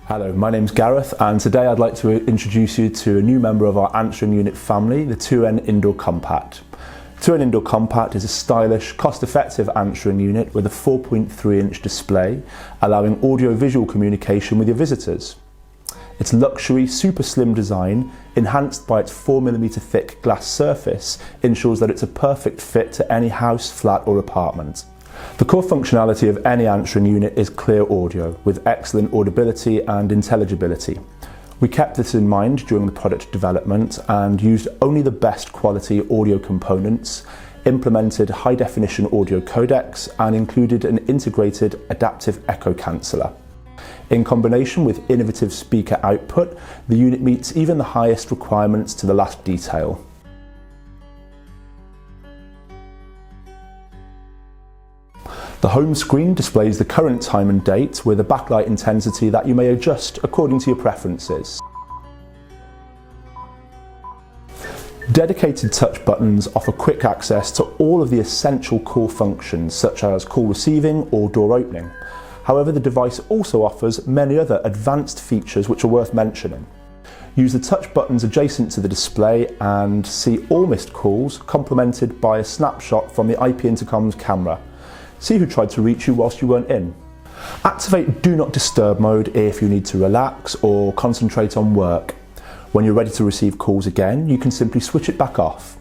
Hello, my name's Gareth and today I'd like to introduce you to a new member of our answering unit family, the 2N Indoor Compact. 2N Indoor Compact is a stylish, cost-effective answering unit with a 4.3-inch display, allowing audio-visual communication with your visitors. Its luxury, super slim design, enhanced by its 4mm thick glass surface, ensures that it's a perfect fit to any house, flat or apartment. The core functionality of any answering unit is clear audio, with excellent audibility and intelligibility. We kept this in mind during the product development and used only the best quality audio components, implemented high-definition audio codecs and included an integrated adaptive echo canceller. In combination with innovative speaker output, the unit meets even the highest requirements to the last detail. The home screen displays the current time and date with a backlight intensity that you may adjust according to your preferences. Dedicated touch buttons offer quick access to all of the essential core functions such as call receiving or door opening. However, the device also offers many other advanced features which are worth mentioning. Use the touch buttons adjacent to the display and see all missed calls complemented by a snapshot from the IP intercom's camera. See who tried to reach you whilst you weren't in. Activate Do Not Disturb mode if you need to relax or concentrate on work. When you're ready to receive calls again, you can simply switch it back off.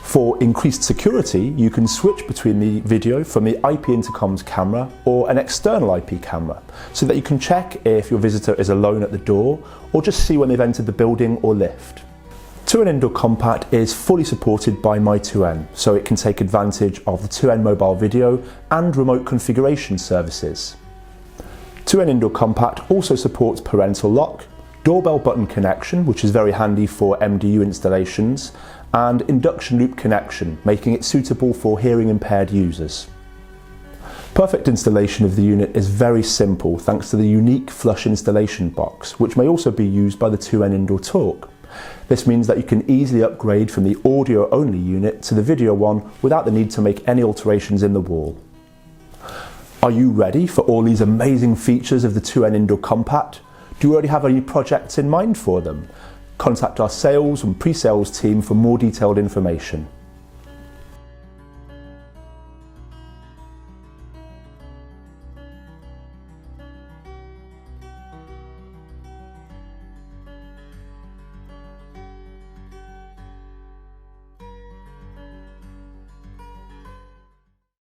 For increased security, you can switch between the video from the IP intercom's camera or an external IP camera, so that you can check if your visitor is alone at the door or just see when they've entered the building or lift. 2N Indoor Compact is fully supported by My2N, so it can take advantage of the 2N mobile video and remote configuration services. 2N Indoor Compact also supports parental lock, doorbell button connection, which is very handy for MDU installations, and induction loop connection, making it suitable for hearing impaired users. Perfect installation of the unit is very simple thanks to the unique flush installation box, which may also be used by the 2N Indoor Talk. This means that you can easily upgrade from the audio-only unit to the video one without the need to make any alterations in the wall. Are you ready for all these amazing features of the 2N Indoor Compact? Do you already have any projects in mind for them? Contact our sales and pre-sales team for more detailed information.